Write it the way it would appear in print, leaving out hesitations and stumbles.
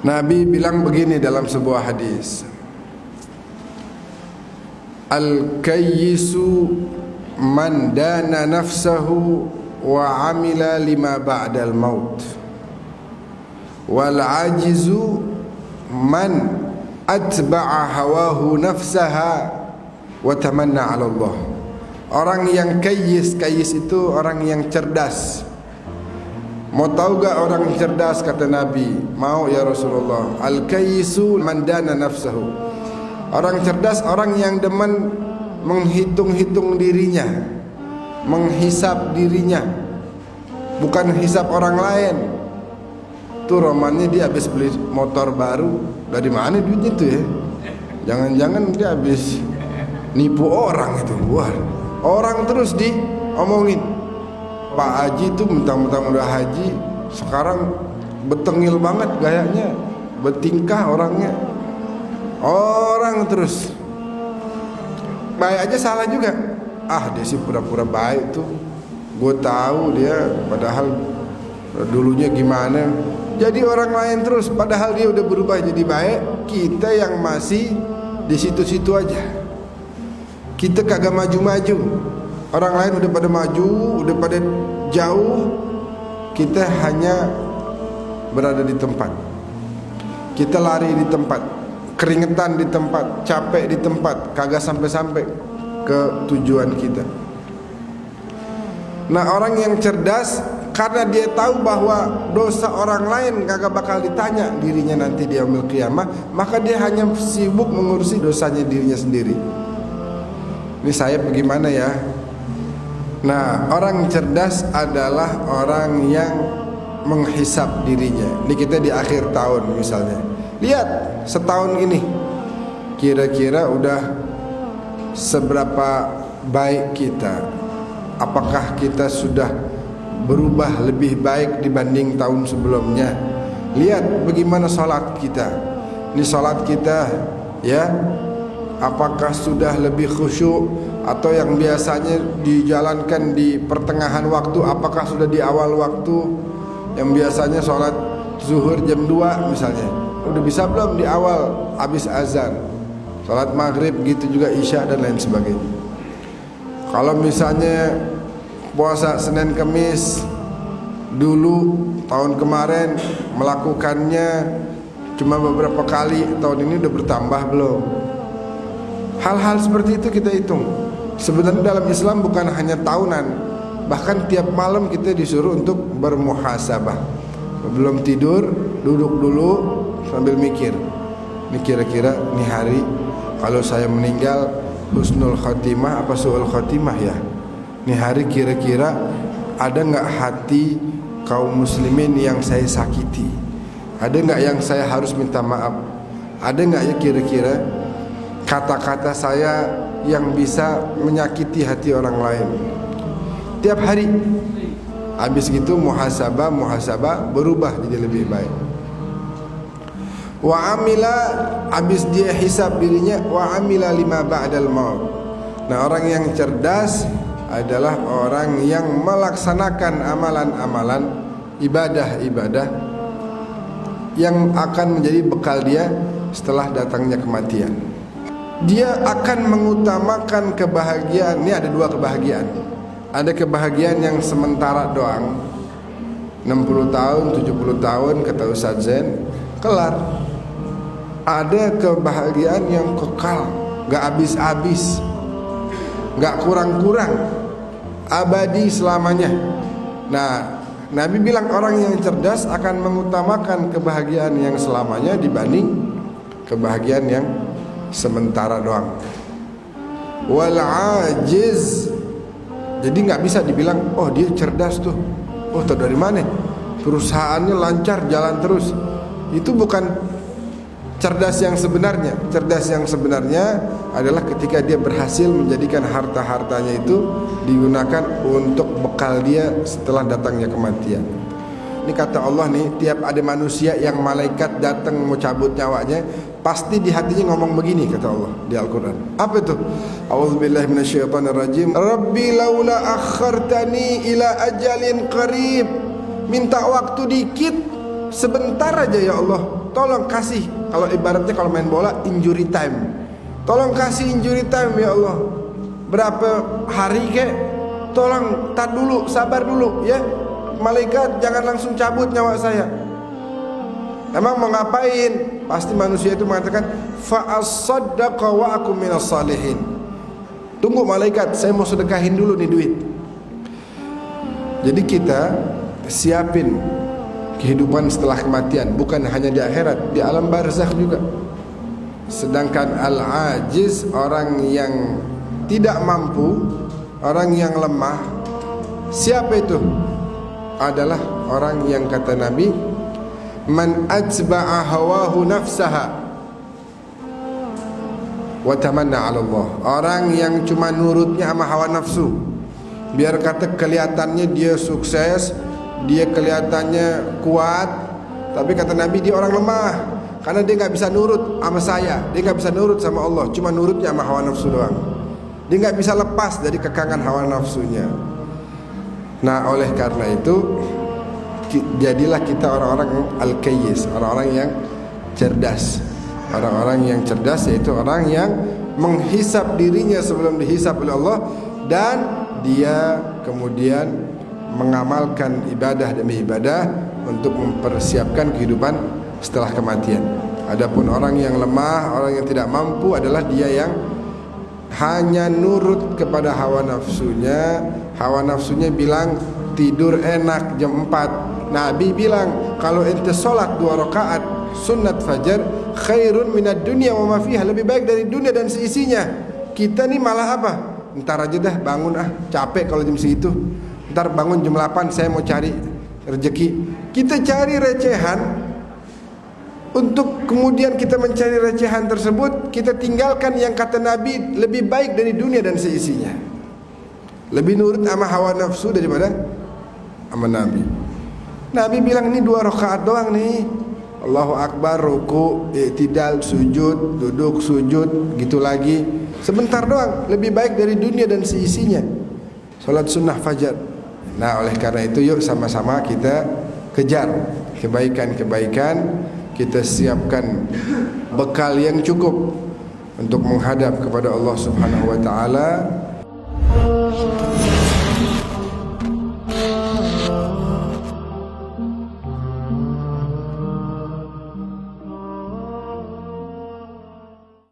Nabi bilang begini dalam sebuah hadis, Al-kayyisu man dana nafsahu wa amila lima ba'dal maut, wal ajizu man atba'a hawahu nafsaha wa tamanna 'ala Allah. Orang yang kayyis itu orang yang cerdas. Mau tahu gak orang yang cerdas? Kata Nabi. Mau ya Rasulullah. Al-kayyisu man dana nafsahu. Orang cerdas orang yang demen menghitung-hitung dirinya, menghisap dirinya, bukan hisap orang lain. Tuh romannya dia habis beli motor baru. Dari mana duitnya tuh ya? Jangan-jangan dia habis nipu orang itu. Wah, orang terus diomongin. Pak Haji itu mentang-mentang udah haji, sekarang betengil banget gayanya, bertingkah orangnya. Orang terus baik aja salah juga. Ah, dia sih pura-pura baik tuh. Gue tahu dia padahal dulunya gimana. Jadi orang lain terus padahal dia udah berubah jadi baik. Kita yang masih di situ-situ aja. Kita kagak maju-maju. Orang lain udah pada maju, udah pada jauh. Kita hanya berada di tempat. Kita lari di tempat, keringetan di tempat, capek di tempat, kagak sampai-sampai ke tujuan kita. Nah, orang yang cerdas karena dia tahu bahwa dosa orang lain kagak bakal ditanya dirinya nanti di yaumil qiyamah, maka dia hanya sibuk mengurusi dosanya dirinya sendiri. Ini saya bagaimana ya? Nah, orang cerdas adalah orang yang menghisap dirinya. Ini kita di akhir tahun misalnya. Lihat setahun ini kira-kira udah seberapa baik kita. Apakah kita sudah berubah lebih baik dibanding tahun sebelumnya? Lihat bagaimana sholat kita. Ini sholat kita ya, apakah sudah lebih khusyuk, atau yang biasanya dijalankan di pertengahan waktu, apakah sudah di awal waktu? Yang biasanya sholat zuhur jam 2 misalnya, udah bisa belum di awal habis azan? Sholat maghrib gitu juga, isya dan lain sebagainya. Kalau misalnya puasa Senin Kemis dulu tahun kemarin melakukannya cuma beberapa kali, tahun ini udah bertambah belum? Hal-hal seperti itu kita hitung. Sebenarnya dalam Islam bukan hanya tahunan, bahkan tiap malam kita disuruh untuk bermuhasabah. Belum tidur, duduk dulu sambil mikir. Ini kira-kira nih hari kalau saya meninggal husnul khotimah apa su'ul khotimah ya? Nih hari kira-kira ada nggak hati kaum muslimin yang saya sakiti? Ada nggak yang saya harus minta maaf? Ada nggak ya kira-kira kata-kata saya yang bisa menyakiti hati orang lain? Tiap hari habis gitu muhasabah berubah jadi lebih baik. Wa amila, habis dia hisab dirinya, wa amila lima ba'dal maut. Nah, orang yang cerdas adalah orang yang melaksanakan amalan-amalan ibadah-ibadah yang akan menjadi bekal dia setelah datangnya kematian. Dia akan mengutamakan kebahagiaan. Ini ada dua kebahagiaan. Ada kebahagiaan yang sementara doang, 60 tahun, 70 tahun kata Ustaz Zain, kelar. Ada kebahagiaan yang kekal, gak habis-habis, gak kurang-kurang, abadi selamanya. Nah, Nabi bilang orang yang cerdas akan mengutamakan kebahagiaan yang selamanya dibanding kebahagiaan yang sementara doang. Wal ajiz, jadi nggak bisa dibilang oh dia cerdas tuh, oh tahu dari mana perusahaannya lancar jalan terus. Itu bukan cerdas yang sebenarnya. Cerdas yang sebenarnya adalah ketika dia berhasil menjadikan harta-hartanya itu digunakan untuk bekal dia setelah datangnya kematian. Ini kata Allah nih, tiap ada manusia yang malaikat datang mau cabut nyawanya, pasti di hatinya ngomong begini kata Allah di Al-Quran. Apa itu? A'udzubillahi minasyaitonirrajim. Rabbi laula akhartani ila ajalin qarib. Minta waktu dikit sebentar aja ya Allah, tolong kasih. Kalau ibaratnya kalau main bola, injury time. Tolong kasih injury time ya Allah. Berapa hari kek? Tolong tar dulu, sabar dulu ya. Malaikat jangan langsung cabut nyawa saya. Emang mau ngapain? Pasti manusia itu mengatakan fa as-saddaqa wa akum minas salihin. Tunggu malaikat, saya mau sedekahin dulu nih duit. Jadi kita siapin kehidupan setelah kematian, bukan hanya di akhirat, di alam barzakh juga. Sedangkan al-ajiz, orang yang tidak mampu, orang yang lemah, siapa itu? Adalah orang yang kata Nabi, man ajba'a hawahu nafsaha wa tamanna 'ala Allah. Orang yang cuma nurutnya sama hawa nafsu. Biar kata kelihatannya dia sukses, dia kelihatannya kuat, tapi kata Nabi dia orang lemah. Karena dia nggak bisa nurut sama saya, dia nggak bisa nurut sama Allah, cuma nurutnya sama hawa nafsu doang. Dia nggak bisa lepas dari kekangan hawa nafsunya. Nah, oleh karena itu jadilah kita orang-orang al-kayyis, orang-orang yang cerdas. Orang-orang yang cerdas yaitu orang yang menghisap dirinya sebelum dihisap oleh Allah, dan dia kemudian mengamalkan ibadah demi ibadah untuk mempersiapkan kehidupan setelah kematian. Adapun orang yang lemah, orang yang tidak mampu adalah dia yang hanya nurut kepada hawa nafsunya. Hawa nafsunya bilang tidur enak jam 4. Nabi bilang kalau ente sholat 2 rakaat sunat fajar khairun minad dunya wa ma fiha, lebih baik dari dunia dan seisinya. Kita nih malah apa? Ntar aja dah bangun, capek kalau jam segitu. Ntar bangun jam 8 saya mau cari rezeki. Kita cari recehan. Untuk kemudian kita mencari recehan tersebut, kita tinggalkan yang kata Nabi lebih baik dari dunia dan seisinya. Lebih nurut sama hawa nafsu daripada sama Nabi. Nabi bilang ini 2 rakaat doang nih. Allahu Akbar, ruku, i'tidal, sujud, duduk, sujud, gitu lagi. Sebentar doang, lebih baik dari dunia dan seisinya. Salat sunnah fajar. Nah, oleh karena itu yuk sama-sama kita kejar kebaikan-kebaikan. Kita siapkan bekal yang cukup untuk menghadap kepada Allah Subhanahu wa taala.